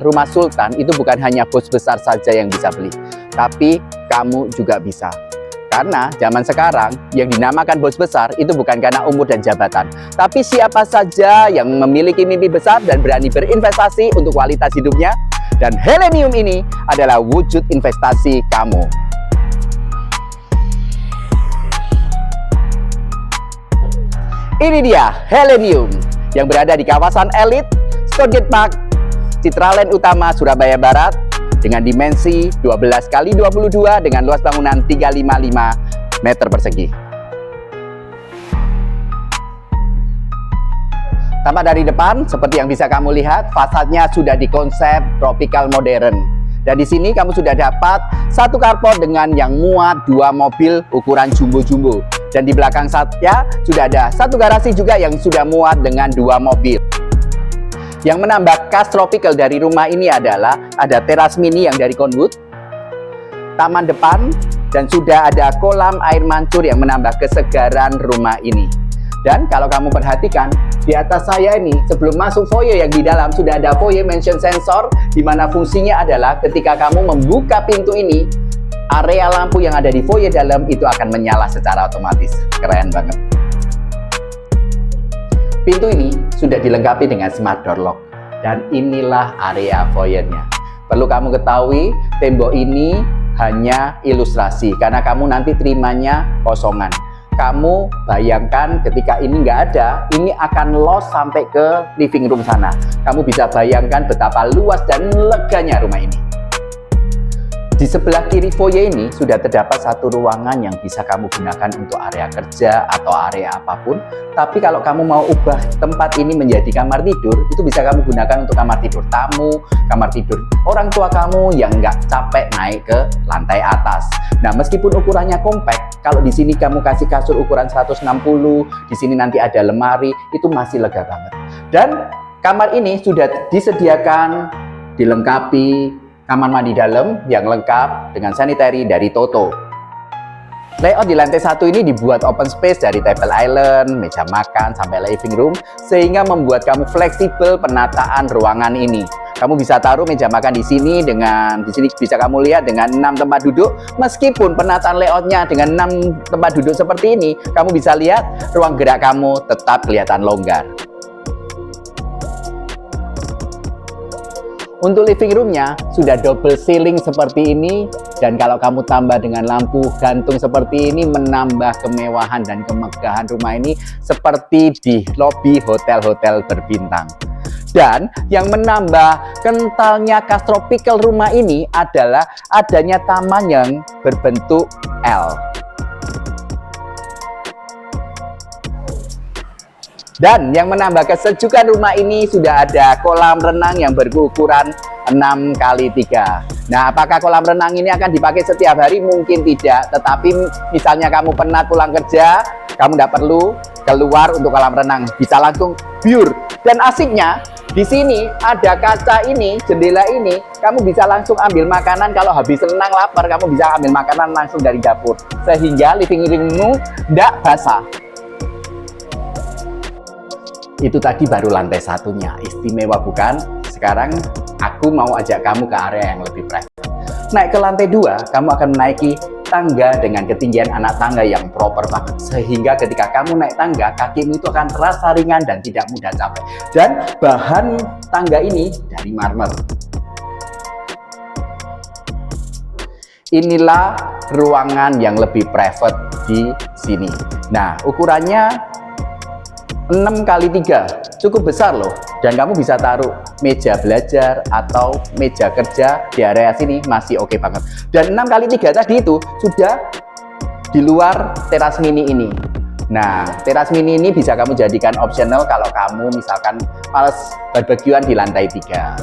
rumah sultan itu bukan hanya bos besar saja yang bisa beli, tapi kamu juga bisa. Karena zaman sekarang yang dinamakan bos besar itu bukan karena umur dan jabatan, tapi siapa saja yang memiliki mimpi besar dan berani berinvestasi untuk kualitas hidupnya. Dan Helenium ini adalah wujud investasi kamu. Ini dia Helenium yang berada di kawasan elit Stone Park, Citraland Utama, Surabaya Barat, dengan dimensi 12x22 dengan luas bangunan 355 meter persegi. Tampak dari depan, seperti yang bisa kamu lihat, fasadnya sudah dikonsep tropical modern. Dan di sini kamu sudah dapat satu carport dengan yang muat 2 mobil ukuran jumbo-jumbo. Dan di belakang saya sudah ada satu garasi juga yang sudah muat dengan 2 mobil. Yang menambah khas tropical dari rumah ini adalah ada teras mini yang dari Conwood, taman depan, dan sudah ada kolam air mancur yang menambah kesegaran rumah ini. Dan kalau kamu perhatikan, di atas saya ini sebelum masuk foyer yang di dalam sudah ada foyer motion sensor, di mana fungsinya adalah ketika kamu membuka pintu ini, area lampu yang ada di foyer dalam itu akan menyala secara otomatis. Keren banget. Pintu ini sudah dilengkapi dengan smart door lock. Dan inilah area foyernya. Perlu kamu ketahui, tembok ini hanya ilustrasi, karena kamu nanti terimanya kosongan. Kamu bayangkan ketika ini nggak ada, ini akan lost sampai ke living room sana. Kamu bisa bayangkan betapa luas dan leganya rumah ini. Di sebelah kiri foyer ini sudah terdapat satu ruangan yang bisa kamu gunakan untuk area kerja atau area apapun. Tapi kalau kamu mau ubah tempat ini menjadi kamar tidur, itu bisa kamu gunakan untuk kamar tidur tamu, kamar tidur orang tua kamu yang nggak capek naik ke lantai atas. Nah, meskipun ukurannya compact, kalau di sini kamu kasih kasur ukuran 160, di sini nanti ada lemari, itu masih lega banget. Dan kamar ini sudah disediakan, dilengkapi kamar mandi dalam yang lengkap dengan sanitary dari Toto. Layout di lantai 1 ini dibuat open space dari table island, meja makan, sampai living room, sehingga membuat kamu fleksibel penataan ruangan ini. Kamu bisa taruh meja makan di sini bisa kamu lihat dengan 6 tempat duduk. Meskipun penataan layoutnya dengan 6 tempat duduk seperti ini, kamu bisa lihat ruang gerak kamu tetap kelihatan longgar. Untuk living roomnya sudah double ceiling seperti ini, dan kalau kamu tambah dengan lampu gantung seperti ini menambah kemewahan dan kemegahan rumah ini seperti di lobi hotel-hotel berbintang. Dan yang menambah kentalnya khas tropical rumah ini adalah adanya taman yang berbentuk L. Dan yang menambah kesejukan rumah ini sudah ada kolam renang yang berukuran 6x3. Nah, apakah kolam renang ini akan dipakai setiap hari? Mungkin tidak. Tetapi misalnya kamu penat pulang kerja, kamu tidak perlu keluar untuk kolam renang. Bisa langsung pure. Dan asiknya, di sini ada kaca ini, jendela ini. Kamu bisa langsung ambil makanan. Kalau habis renang lapar, kamu bisa ambil makanan langsung dari dapur. Sehingga living roommu tidak basah. Itu tadi baru lantai 1-nya, istimewa bukan? Sekarang aku mau ajak kamu ke area yang lebih private. Naik ke lantai 2, kamu akan menaiki tangga dengan ketinggian anak tangga yang proper banget. Sehingga ketika kamu naik tangga, kakimu itu akan terasa ringan dan tidak mudah capek. Dan bahan tangga ini dari marmer. Inilah ruangan yang lebih private di sini. Nah, ukurannya 6x3, cukup besar loh. Dan kamu bisa taruh meja belajar atau meja kerja di area sini, masih oke banget. Dan 6x3 tadi itu sudah di luar teras mini ini. Nah, teras mini ini bisa kamu jadikan optional kalau kamu misalkan males barbekyuan di lantai 3.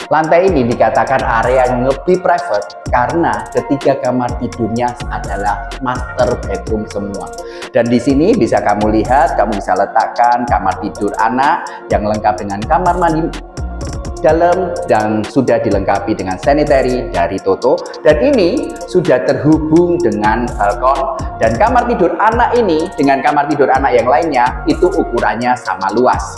Lantai ini dikatakan area yang lebih private karena ketiga kamar tidurnya adalah master bedroom semua. Dan di sini bisa kamu lihat, kamu bisa letakkan kamar tidur anak yang lengkap dengan kamar mandi dalam dan sudah dilengkapi dengan sanitary dari Toto. Dan ini sudah terhubung dengan balkon, dan kamar tidur anak ini dengan kamar tidur anak yang lainnya itu ukurannya sama luas.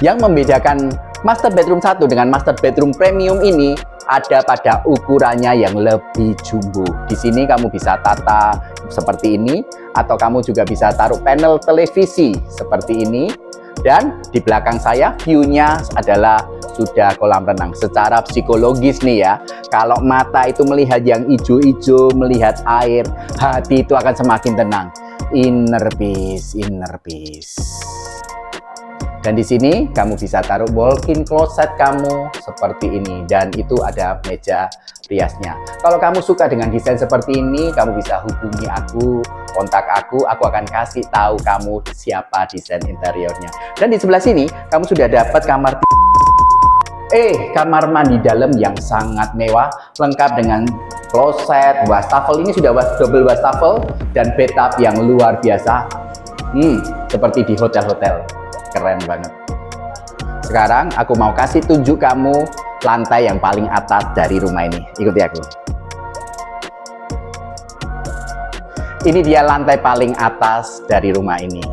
Yang membedakan master bedroom 1 dengan master bedroom premium ini ada pada ukurannya yang lebih jumbo. Di sini kamu bisa tata seperti ini, atau kamu juga bisa taruh panel televisi seperti ini. Dan di belakang saya view-nya adalah sudah kolam renang. Secara psikologis nih ya, kalau mata itu melihat yang hijau-hijau, melihat air, hati itu akan semakin tenang. Inner peace, inner peace. Dan di sini kamu bisa taruh walk-in closet kamu seperti ini, dan itu ada meja riasnya. Kalau kamu suka dengan desain seperti ini, kamu bisa hubungi aku, kontak aku akan kasih tahu kamu siapa desain interiornya. Dan di sebelah sini kamu sudah dapat kamar mandi dalam yang sangat mewah, lengkap dengan kloset, wastafel. Ini sudah double wastafel dan bathtub yang luar biasa. Seperti di hotel-hotel. Keren banget. Sekarang aku mau kasih tunjuk kamu lantai yang paling atas dari rumah ini. Ikuti aku. Ini dia lantai paling atas dari rumah ini.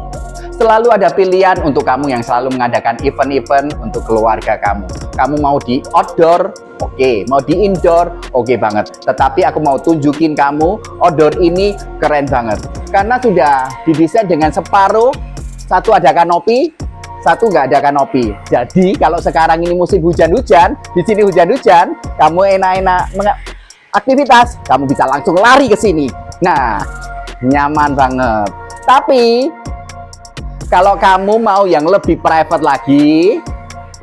Selalu ada pilihan untuk kamu yang selalu mengadakan event-event untuk keluarga kamu. Kamu mau di outdoor, oke. Mau di indoor, oke banget. Tetapi aku mau tunjukin kamu, outdoor ini keren banget. Karena sudah didesain dengan separuh, satu ada kanopi, satu nggak ada kanopi. Jadi kalau sekarang ini musim hujan-hujan, di sini hujan-hujan, kamu enak-enak aktivitas, kamu bisa langsung lari ke sini. Nah, nyaman banget. Tapi kalau kamu mau yang lebih private lagi,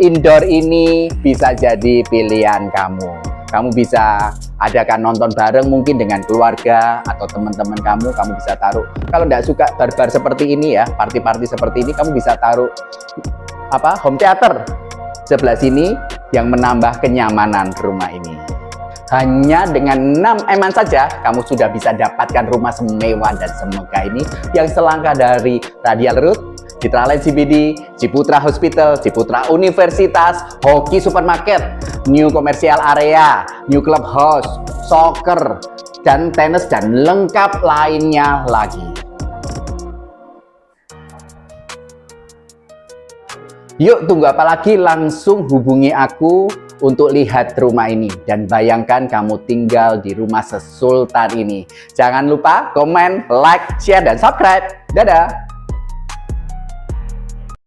indoor ini bisa jadi pilihan kamu. Kamu bisa adakan nonton bareng mungkin dengan keluarga atau teman-teman kamu bisa taruh. Kalau nggak suka bar-bar seperti ini ya, party-party seperti ini, kamu bisa taruh home theater sebelah sini yang menambah kenyamanan rumah ini. Hanya dengan 6 eman saja, kamu sudah bisa dapatkan rumah semewah dan semegah ini yang selangkah dari Radial Road, Citra Line CBD, Ciputra Hospital, Ciputra Universitas, Hoki Supermarket, New Commercial Area, New Clubhouse, soccer, dan tenis, dan lengkap lainnya lagi. Yuk, tunggu apa lagi? Langsung hubungi aku untuk lihat rumah ini. Dan bayangkan kamu tinggal di rumah sesultan ini. Jangan lupa komen, like, share, dan subscribe. Dadah!